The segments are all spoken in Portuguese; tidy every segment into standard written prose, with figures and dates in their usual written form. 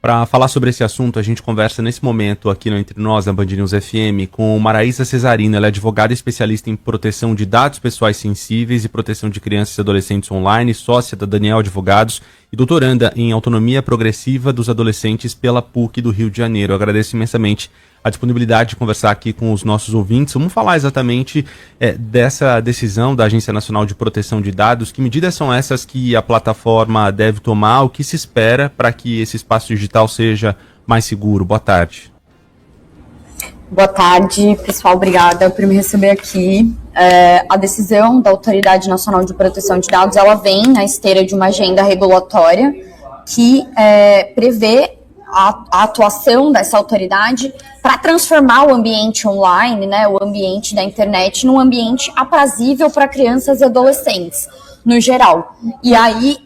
Para falar sobre esse assunto, a gente conversa nesse momento aqui no Entre Nós, na Band News FM, com Maraísa Cesarino. Ela é advogada especialista em proteção de dados pessoais sensíveis e proteção de crianças e adolescentes online, sócia da Daniel Advogados e doutoranda em autonomia progressiva dos adolescentes pela PUC do Rio de Janeiro. Eu agradeço imensamente a disponibilidade de conversar aqui com os nossos ouvintes. Vamos falar exatamente dessa decisão da Agência Nacional de Proteção de Dados. Que medidas são essas que a plataforma deve tomar? O que se espera para que esse espaço digital seja mais seguro? Boa tarde. Boa tarde, pessoal. Obrigada por me receber aqui. A decisão da Autoridade Nacional de Proteção de Dados, ela vem na esteira de uma agenda regulatória que prevê a atuação dessa autoridade para transformar o ambiente online, né, o ambiente da internet, num ambiente aprazível para crianças e adolescentes, no geral. E aí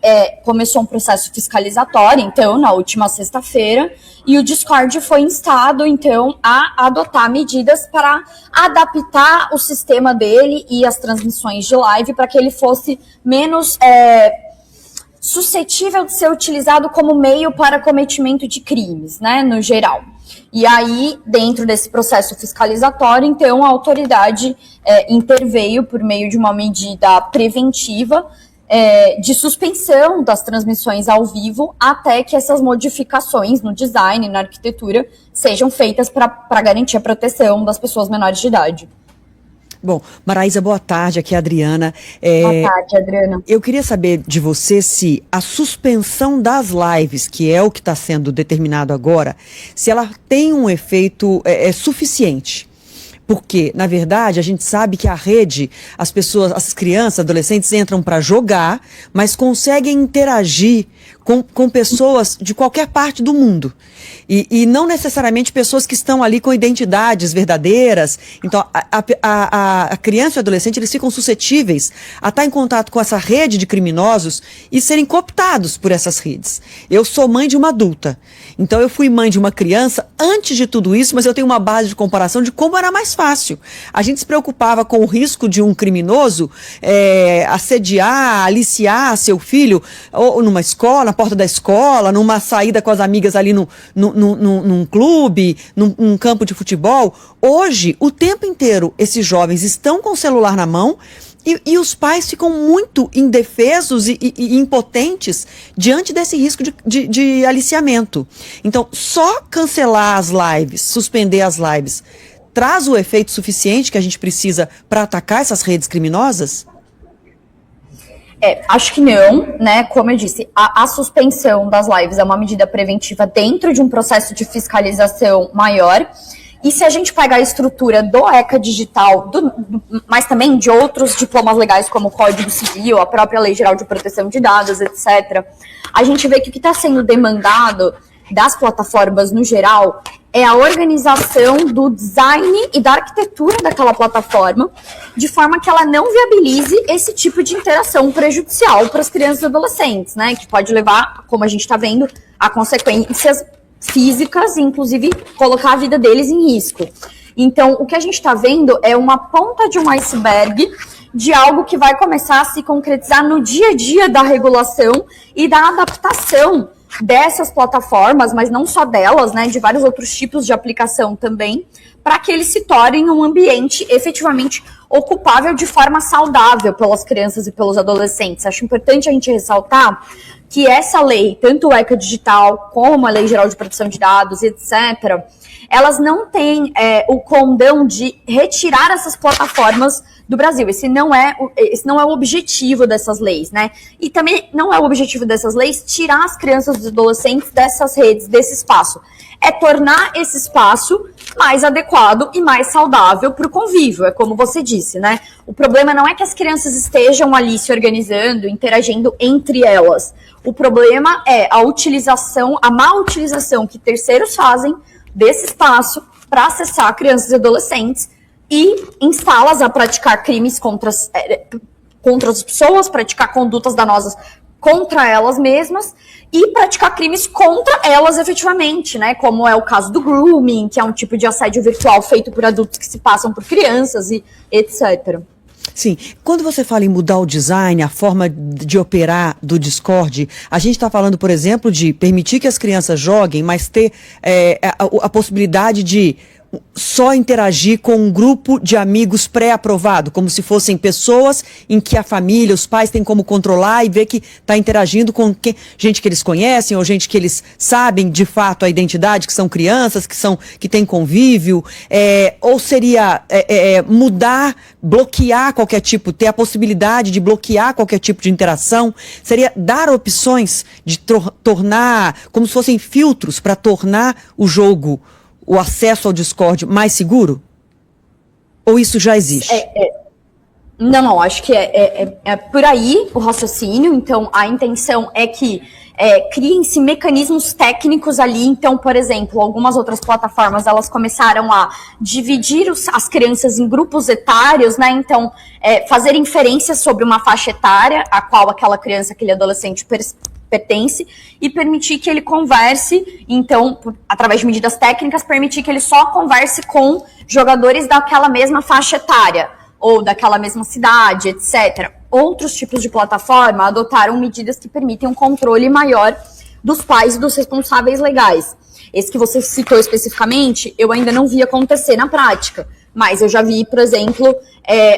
começou um processo fiscalizatório, então, na última sexta-feira, e o Discord foi instado, então, a adotar medidas para adaptar o sistema dele e as transmissões de live para que ele fosse menos suscetível de ser utilizado como meio para cometimento de crimes, né, no geral. E aí, dentro desse processo fiscalizatório, então, a autoridade interveio por meio de uma medida preventiva de suspensão das transmissões ao vivo até que essas modificações no design, na arquitetura, sejam feitas para garantir a proteção das pessoas menores de idade. Bom, Maraísa, boa tarde, aqui é a Adriana. Boa tarde, Adriana. Eu queria saber de você se a suspensão das lives, que é o que está sendo determinado agora, se ela tem um efeito suficiente. Porque, na verdade, a gente sabe que a rede, as pessoas, as crianças, adolescentes entram para jogar, mas conseguem interagir com pessoas de qualquer parte do mundo. E não necessariamente pessoas que estão ali com identidades verdadeiras. Então, a criança e o adolescente, eles ficam suscetíveis a estar em contato com essa rede de criminosos e serem cooptados por essas redes. Eu sou mãe de uma adulta. Então, eu fui mãe de uma criança antes de tudo isso, mas eu tenho uma base de comparação de como era mais fácil. A gente se preocupava com o risco de um criminoso assediar, aliciar seu filho, ou numa escola, na porta da escola, numa saída com as amigas ali num clube, num campo de futebol. Hoje, o tempo inteiro, esses jovens estão com o celular na mão e os pais ficam muito indefesos e impotentes diante desse risco de aliciamento. Então, só cancelar as lives, suspender as lives, traz o efeito suficiente que a gente precisa para atacar essas redes criminosas? Acho que não, né? Como eu disse, a suspensão das lives é uma medida preventiva dentro de um processo de fiscalização maior. E se a gente pegar a estrutura do ECA Digital, mas também de outros diplomas legais, como o Código Civil, a própria Lei Geral de Proteção de Dados, etc., a gente vê que o que está sendo demandado das plataformas no geral é a organização do design e da arquitetura daquela plataforma, de forma que ela não viabilize esse tipo de interação prejudicial para as crianças e adolescentes, né? Que pode levar, como a gente está vendo, a consequências físicas e, inclusive, colocar a vida deles em risco. Então, o que a gente está vendo é uma ponta de um iceberg de algo que vai começar a se concretizar no dia a dia da regulação e da adaptação dessas plataformas, mas não só delas, né, de vários outros tipos de aplicação também, para que eles se tornem um ambiente efetivamente ocupável de forma saudável pelas crianças e pelos adolescentes. Acho importante a gente ressaltar que essa lei, tanto o ECA Digital como a Lei Geral de Proteção de Dados, etc., elas não têm o condão de retirar essas plataformas do Brasil. Esse não é o objetivo dessas leis, né? E também não é o objetivo dessas leis tirar as crianças e os adolescentes dessas redes, desse espaço. É tornar esse espaço mais adequado e mais saudável para o convívio, é como você disse, né? O problema não é que as crianças estejam ali se organizando, interagindo entre elas. O problema é a má utilização que terceiros fazem desse espaço para acessar crianças e adolescentes e instalas a praticar crimes contra as pessoas, praticar condutas danosas contra elas mesmas e praticar crimes contra elas efetivamente, né? Como é o caso do grooming, que é um tipo de assédio virtual feito por adultos que se passam por crianças e etc. Sim. Quando você fala em mudar o design, a forma de operar do Discord, a gente está falando, por exemplo, de permitir que as crianças joguem, mas ter a possibilidade de só interagir com um grupo de amigos pré-aprovado, como se fossem pessoas em que a família, os pais têm como controlar e ver que está interagindo com gente que eles conhecem ou gente que eles sabem de fato a identidade, que são crianças, que têm convívio, ou seria mudar, bloquear qualquer tipo, ter a possibilidade de bloquear qualquer tipo de interação, seria dar opções de tornar, como se fossem filtros para tornar o jogo, o acesso ao Discord mais seguro? Ou isso já existe? Não, acho que é por aí o raciocínio. Então, a intenção é que criem-se mecanismos técnicos ali. Então, por exemplo, algumas outras plataformas, elas começaram a dividir as crianças em grupos etários, né? Então, fazer inferências sobre uma faixa etária, a qual aquela criança, aquele adolescente pertence, e permitir que ele converse, então, através de medidas técnicas, permitir que ele só converse com jogadores daquela mesma faixa etária, ou daquela mesma cidade, etc. Outros tipos de plataforma adotaram medidas que permitem um controle maior dos pais e dos responsáveis legais. Esse que você citou especificamente, eu ainda não vi acontecer na prática, mas eu já vi, por exemplo,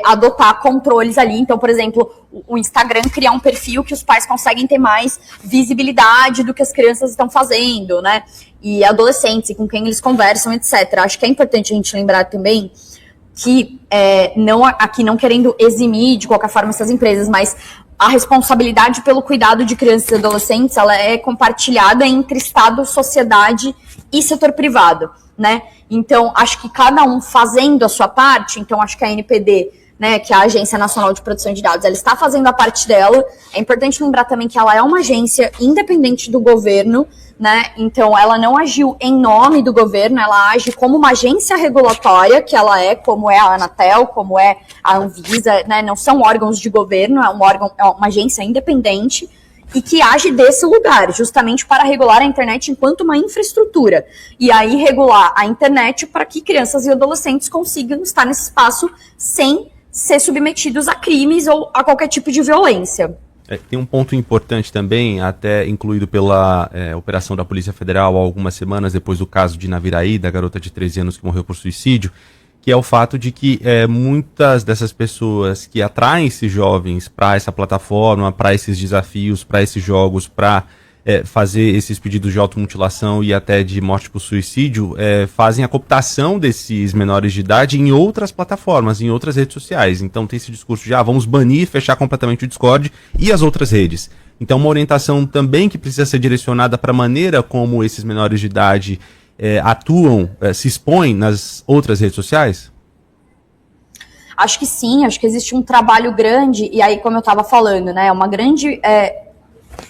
adotar controles ali. Então, por exemplo, o Instagram criar um perfil que os pais conseguem ter mais visibilidade do que as crianças estão fazendo, né? E adolescentes, e com quem eles conversam, etc. Acho que é importante a gente lembrar também que, aqui não querendo eximir de qualquer forma essas empresas, mas a responsabilidade pelo cuidado de crianças e adolescentes, ela é compartilhada entre Estado, sociedade e setor privado, né? Então, acho que cada um fazendo a sua parte, então acho que a ANPD, né, que é a Agência Nacional de Proteção de Dados, ela está fazendo a parte dela. É importante lembrar também que ela é uma agência independente do governo, né? Então, ela não agiu em nome do governo, ela age como uma agência regulatória, que ela é, como é a Anatel, como é a Anvisa, né? Não são órgãos de governo, é uma agência independente e que age desse lugar, justamente para regular a internet enquanto uma infraestrutura. E aí regular a internet para que crianças e adolescentes consigam estar nesse espaço sem ser submetidos a crimes ou a qualquer tipo de violência. Tem um ponto importante também, até incluído pela operação da Polícia Federal há algumas semanas depois do caso de Naviraí, da garota de 13 anos que morreu por suicídio, que é o fato de que muitas dessas pessoas que atraem esses jovens para essa plataforma, para esses desafios, para esses jogos, para fazer esses pedidos de automutilação e até de morte por suicídio, fazem a cooptação desses menores de idade em outras plataformas, em outras redes sociais. Então tem esse discurso de vamos banir, fechar completamente o Discord e as outras redes. Então uma orientação também que precisa ser direcionada para a maneira como esses menores de idade atuam, se expõem nas outras redes sociais? Acho que sim, acho que existe um trabalho grande, e aí, como eu estava falando, né, uma grande...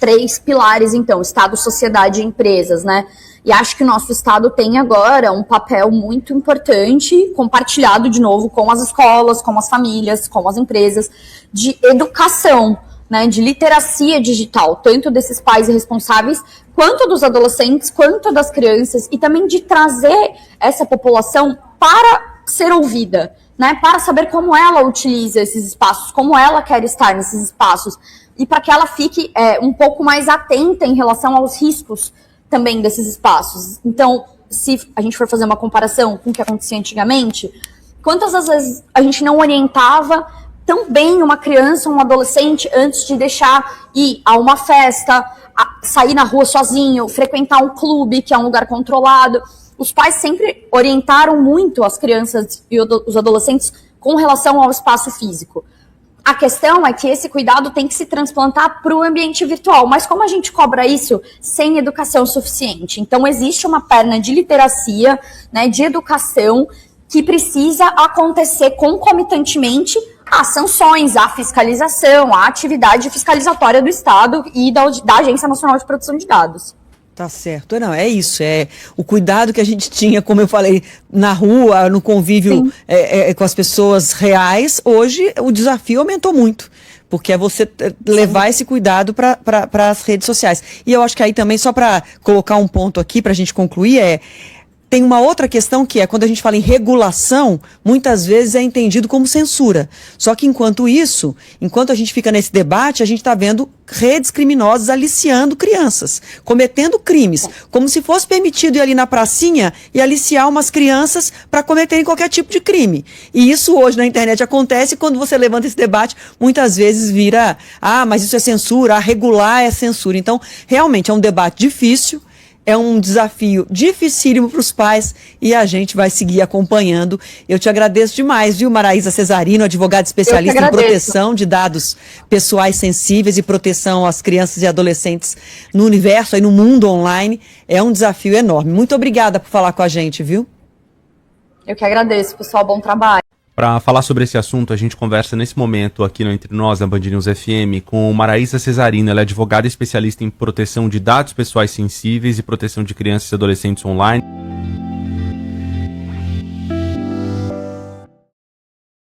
3 pilares, então, Estado, sociedade e empresas, né? E acho que o nosso Estado tem agora um papel muito importante, compartilhado de novo com as escolas, com as famílias, com as empresas, de educação, né, de literacia digital, tanto desses pais responsáveis, quanto dos adolescentes, quanto das crianças, e também de trazer essa população para ser ouvida, né, para saber como ela utiliza esses espaços, como ela quer estar nesses espaços, e para que ela fique um pouco mais atenta em relação aos riscos também desses espaços. Então, se a gente for fazer uma comparação com o que acontecia antigamente, quantas vezes a gente não orientava tão bem uma criança, um adolescente, antes de deixar ir a uma festa, sair na rua sozinho, frequentar um clube, que é um lugar controlado. Os pais sempre orientaram muito as crianças e os adolescentes com relação ao espaço físico. A questão é que esse cuidado tem que se transplantar para o ambiente virtual, mas como a gente cobra isso sem educação suficiente? Então existe uma perna de literacia, né, de educação, que precisa acontecer concomitantemente às sanções, à fiscalização, à atividade fiscalizatória do Estado e da Agência Nacional de Proteção de Dados. Tá certo. Não, é isso. É o cuidado que a gente tinha, como eu falei, na rua, no convívio com as pessoas reais. Hoje o desafio aumentou muito, porque é você levar esse cuidado para as redes sociais. E eu acho que aí também, só para colocar um ponto aqui, para a gente concluir, tem uma outra questão que é, quando a gente fala em regulação, muitas vezes é entendido como censura. Só que enquanto a gente fica nesse debate, a gente está vendo redes criminosas aliciando crianças, cometendo crimes, como se fosse permitido ir ali na pracinha e aliciar umas crianças para cometerem qualquer tipo de crime. E isso hoje na internet acontece, e quando você levanta esse debate, muitas vezes vira, mas isso é censura, regular é censura. Então, realmente é um debate difícil, é um desafio dificílimo para os pais e a gente vai seguir acompanhando. Eu te agradeço demais, viu, Maraísa Cesarino, advogada especialista em proteção de dados pessoais sensíveis e proteção às crianças e adolescentes no universo, aí no mundo online. É um desafio enorme. Muito obrigada por falar com a gente, viu? Eu que agradeço, pessoal. Bom trabalho. Para falar sobre esse assunto, a gente conversa nesse momento aqui no Entre Nós, na Band News FM, com Maraísa Cesarino. Ela é advogada especialista em proteção de dados pessoais sensíveis e proteção de crianças e adolescentes online.